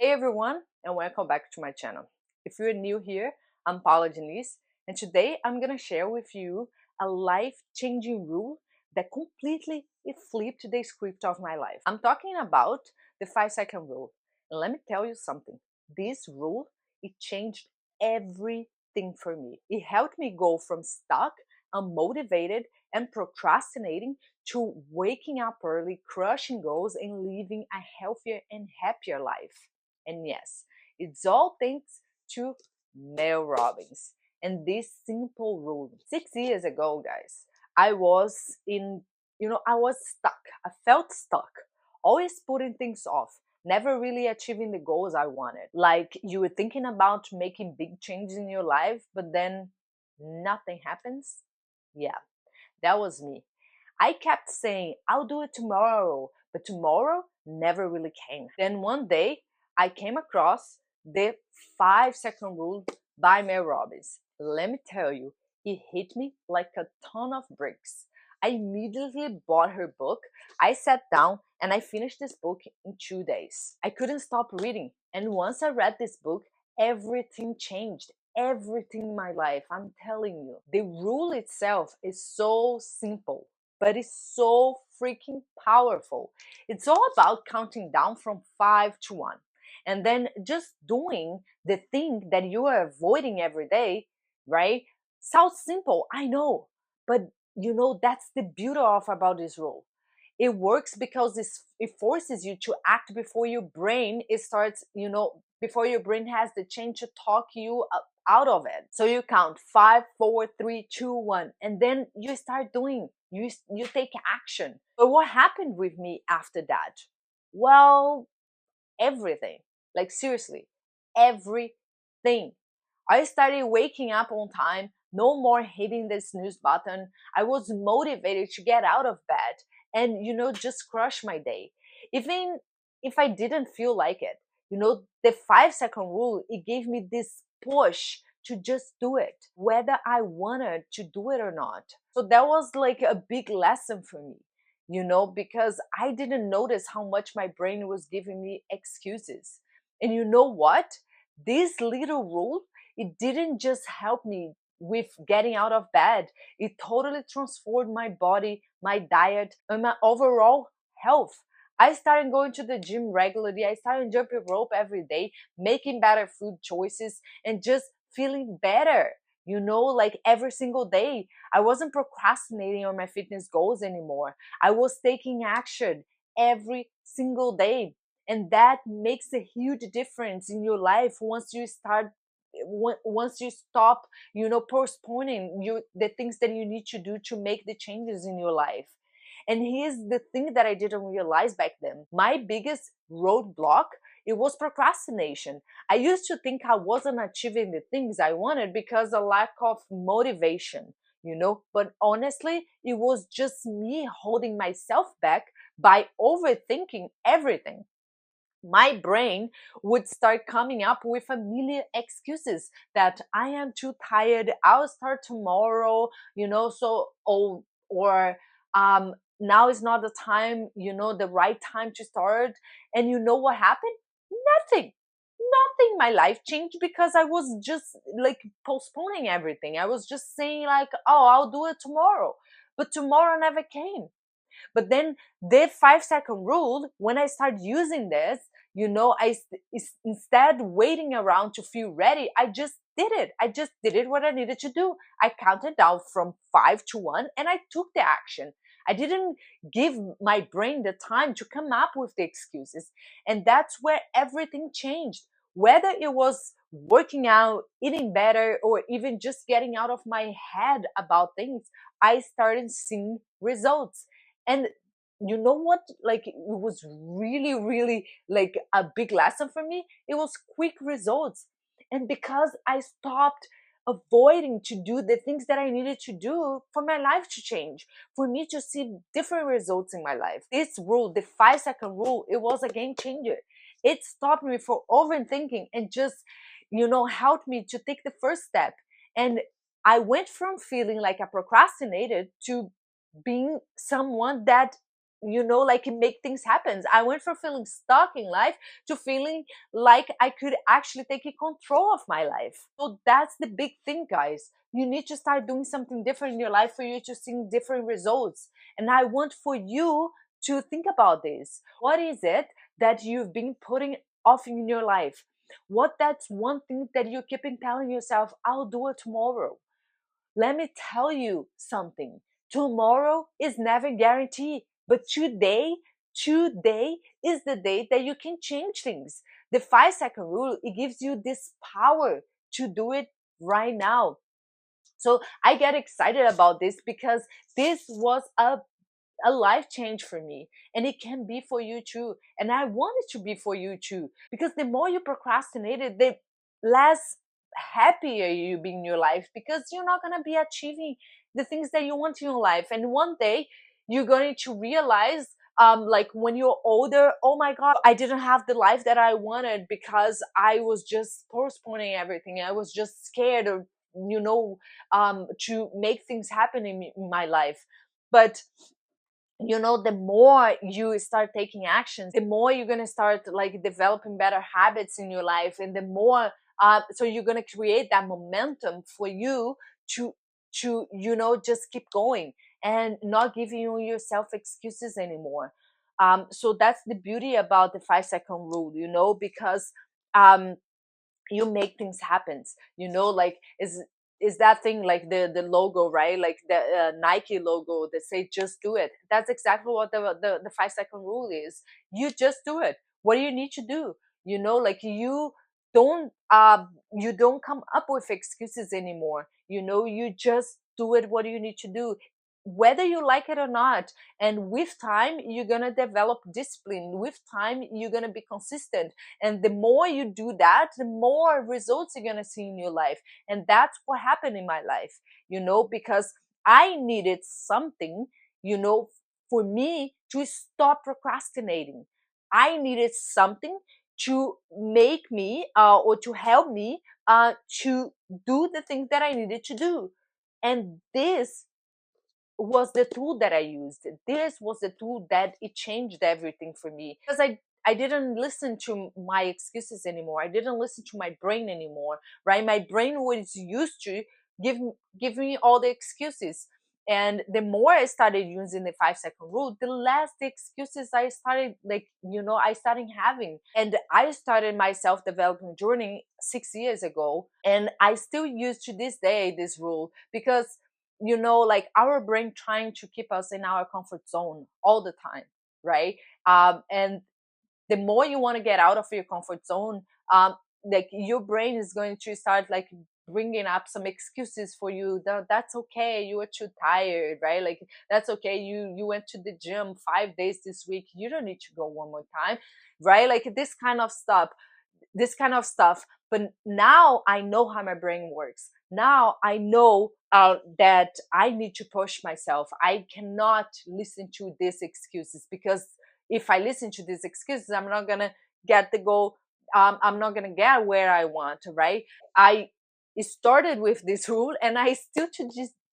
Hey everyone, and welcome back to my channel. If you're new here, I'm Paula Diniz, and today I'm gonna share with you a life-changing rule that completely flipped the script of my life. I'm talking about the 5-second rule. And let me tell you something. This rule, it changed everything for me. It helped me go from stuck, unmotivated, and procrastinating to waking up early, crushing goals, and living a healthier and happier life. And yes, it's all thanks to Mel Robbins and this simple rule. 6 years ago, guys, I was I was stuck. I felt stuck, always putting things off, never really achieving the goals I wanted. Like you were thinking about making big changes in your life, but then nothing happens. Yeah, that was me. I kept saying, I'll do it tomorrow, but tomorrow never really came. Then one day, I came across the 5-second rule by Mel Robbins. Let me tell you, it hit me like a ton of bricks. I immediately bought her book. I sat down and I finished this book in 2 days. I couldn't stop reading. And once I read this book, everything changed. Everything in my life, I'm telling you. The rule itself is so simple, but it's so freaking powerful. It's all about counting down from 5 to 1 and then just doing the thing that you are avoiding every day, right? Sounds simple, I know, but that's the beauty of about this rule. It works because it forces you to act before your brain it starts, before your brain has the chance to talk you out of it. So you count 5, 4, 3, 2, 1, and then you start doing. You take action. But what happened with me after that? Well, everything. Like seriously, everything. I started waking up on time, no more hitting the snooze button. I was motivated to get out of bed and, just crush my day. Even if I didn't feel like it, the 5-second rule, it gave me this push to just do it, whether I wanted to do it or not. So that was like a big lesson for me, because I didn't notice how much my brain was giving me excuses. And you know what? This little rule, it didn't just help me with getting out of bed. It totally transformed my body, my diet, and my overall health. I started going to the gym regularly. I started jumping rope every day, making better food choices, and just feeling better, like every single day. I wasn't procrastinating on my fitness goals anymore. I was taking action every single day. And that makes a huge difference in your life once you stop, postponing the things that you need to do to make the changes in your life. And here's the thing that I didn't realize back then. My biggest roadblock, it was procrastination. I used to think I wasn't achieving the things I wanted because of lack of motivation, but honestly, it was just me holding myself back by overthinking everything. My brain would start coming up with a million excuses that I am too tired, I'll start tomorrow, or now is not the time, the right time to start. And you know what happened? Nothing. Nothing. My life changed because I was just like postponing everything. I was just saying, like, oh, I'll do it tomorrow. But tomorrow never came. But then the 5-second rule, when I started using this, instead waiting around to feel ready, I just did it. I just did it what I needed to do. I counted down from 5 to 1 and I took the action. I didn't give my brain the time to come up with the excuses. And that's where everything changed. Whether it was working out, eating better, or even just getting out of my head about things, I started seeing results. And you know what? Like, it was really, really like a big lesson for me. It was quick results. And because I stopped avoiding to do the things that I needed to do for my life to change, for me to see different results in my life. This rule, the 5-second rule, it was a game changer. It stopped me from overthinking and just, helped me to take the first step. And I went from feeling like I procrastinated to being someone that like make things happen. I went from feeling stuck in life to feeling like I could actually take control of my life. So that's the big thing, guys. You need to start doing something different in your life for you to see different results. And I want for you to think about this. What is it that you've been putting off in your life? What that's one thing that you keep telling yourself, I'll do it tomorrow. Let me tell you something. Tomorrow is never guaranteed, but today is the day that you can change things. The 5 second rule, it gives you this power to do it right now. So I get excited about this because this was a life change for me, and it can be for you too, and I want it to be for you too, because the more you procrastinate it, the less happier you be in your life, because you're not going to be achieving the things that you want in your life. And one day you're going to realize, like when you're older, oh my god, I didn't have the life that I wanted because I was just postponing everything. I was just scared of, to make things happen in my life. But the more you start taking actions, the more you're going to start like developing better habits in your life, and the more so you're going to create that momentum for you to just keep going and not giving yourself excuses anymore. So that's the beauty about the 5 second rule, because um you make things happen, like is that thing, like the logo, right? Like the Nike logo that say just do it. That's exactly what the 5 second rule is. You just do it. What do you need to do? Like don't you don't come up with excuses anymore. You just do it. What do you need to do, whether you like it or not? And with time you're gonna develop discipline. With time you're gonna be consistent, and the more you do that, the more results you're gonna see in your life. And that's what happened in my life, because I needed something, you know, for me to stop procrastinating. I needed something to make me or to help me to do the things that I needed to do. And this was the tool that I used. This was the tool that it changed everything for me, because I didn't listen to my excuses anymore. I didn't listen to my brain anymore, right? My brain was used to give give me all the excuses. And the more I started using the 5 second rule, the less the excuses I started, I started having. And I started my self development journey 6 years ago, and I still use to this day this rule, because like our brain trying to keep us in our comfort zone all the time, right? And the more you want to get out of your comfort zone, like your brain is going to start like bringing up some excuses for you. That's okay, you were too tired, right? Like that's okay, you went to the gym 5 days this week, you don't need to go one more time, right? Like this kind of stuff. But now I know how my brain works. Now I know that I need to push myself. I cannot listen to these excuses, because if I listen to these excuses, I'm not gonna get the goal. I'm not gonna get where I want, right? I started with this rule, and I still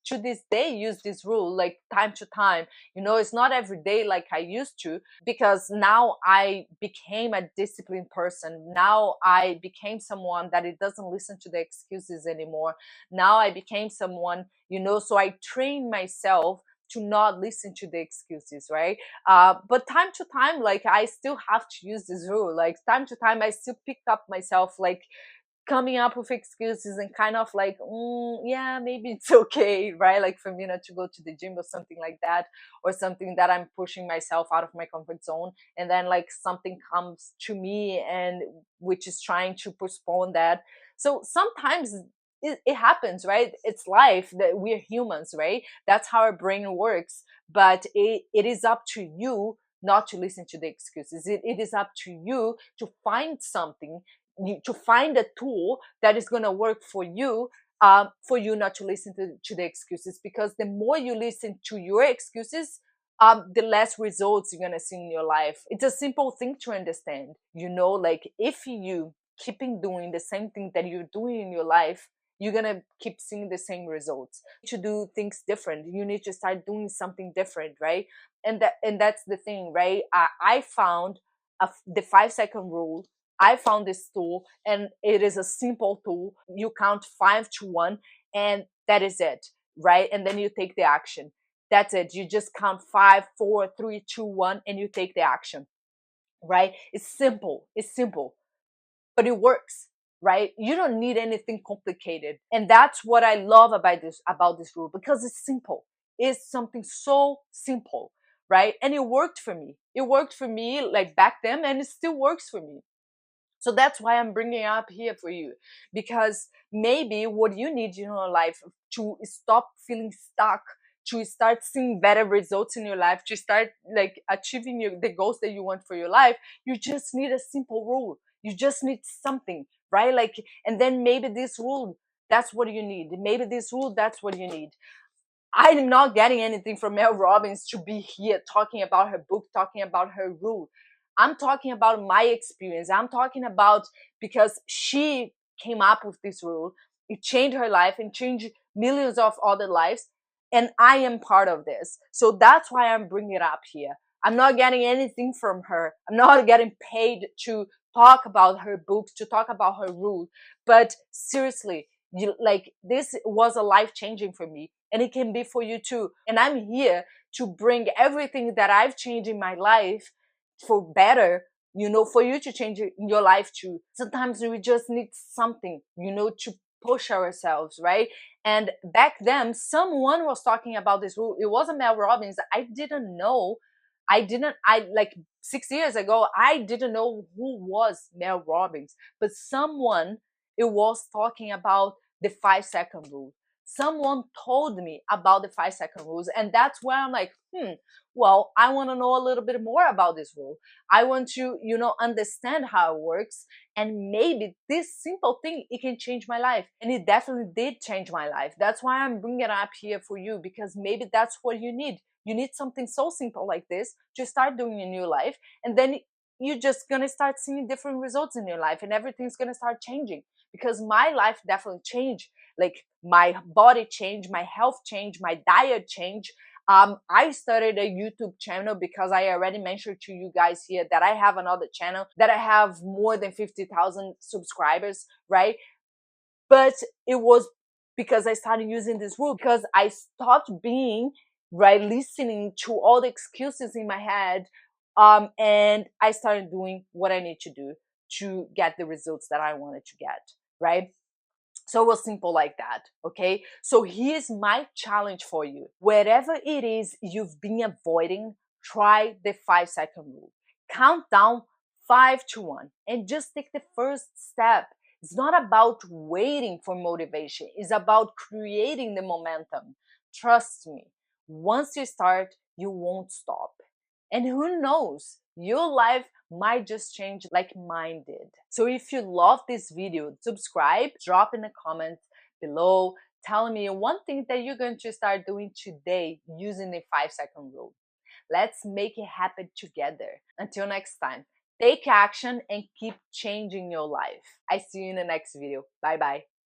to this day use this rule, like time to time. It's not every day like I used to, because now I became a disciplined person. Now I became someone that it doesn't listen to the excuses anymore. Now I became someone, so I train myself to not listen to the excuses, right? But time to time, like I still have to use this rule. Like time to time, I still pick up myself, like coming up with excuses and kind of like, yeah, maybe it's okay, right? Like for me not to go to the gym or something like that, or something that I'm pushing myself out of my comfort zone, and then like something comes to me and which is trying to postpone that. So sometimes it happens, right? It's life, that we're humans, right? That's how our brain works. But it is up to you not to listen to the excuses. It is up to you to find something, to find a tool that is going to work for you not to listen to the excuses. Because the more you listen to your excuses, the less results you're going to see in your life. It's a simple thing to understand, like if you keeping doing the same thing that you're doing in your life, you're gonna keep seeing the same results. To do things different, you need to start doing something different, right? And that's the thing, right? I found the 5 second rule. I found this tool, and it is a simple tool. You count 5 to 1, and that is it, right? And then you take the action. That's it. You just count 5, 4, 3, 2, 1, and you take the action, right? It's simple. It's simple, but it works, right? You don't need anything complicated. And that's what I love about this rule, because it's simple. It's something so simple, right? And it worked for me. It worked for me like back then, and it still works for me. So that's why I'm bringing it up here for you, because maybe what you need in your life to stop feeling stuck, to start seeing better results in your life, to start like achieving the goals that you want for your life, you just need a simple rule. You just need something, right? Like, and then maybe this rule, that's what you need. Maybe this rule, that's what you need. I'm not getting anything from Mel Robbins to be here talking about her book, talking about her rule. I'm talking about my experience. I'm talking about, because she came up with this rule. It changed her life and changed millions of other lives. And I am part of this. So that's why I'm bringing it up here. I'm not getting anything from her. I'm not getting paid to talk about her books, to talk about her rule. But seriously, like, this was a life changing for me, and it can be for you too. And I'm here to bring everything that I've changed in my life for better, for you to change in your life too. Sometimes we just need something, to push ourselves, right? And back then, someone was talking about this rule. It wasn't Mel Robbins. I didn't know. I like 6 years ago, I didn't know who was Mel Robbins, but someone, it was talking about the 5 second rule. Someone told me about the 5 second rules, and that's where I'm like, well, I want to know a little bit more about this rule. I want to, understand how it works, and maybe this simple thing, it can change my life. And it definitely did change my life. That's why I'm bringing it up here for you, because maybe that's what you need. You need something so simple like this to start doing in your life, and then you're just gonna start seeing different results in your life, and everything's gonna start changing. Because my life definitely changed. Like, my body changed, my health changed, my diet changed. I started a YouTube channel because I already mentioned to you guys here that I have another channel that I have more than 50,000 subscribers, right? But it was because I started using this rule, because I stopped being, right, listening to all the excuses in my head. And I started doing what I need to do to get the results that I wanted to get, right? So it was simple like that, okay? So here's my challenge for you. Wherever it is you've been avoiding, try the 5 second rule. Count down 5 to 1 and just take the first step. It's not about waiting for motivation, it's about creating the momentum. Trust me, once you start, you won't stop. And who knows, your life might just change like mine did. So if you love this video, subscribe, drop in a comment below telling me one thing that you're going to start doing today using the 5 second rule. Let's make it happen together. Until next time, take action and keep changing your life. I see you in the next video. Bye bye.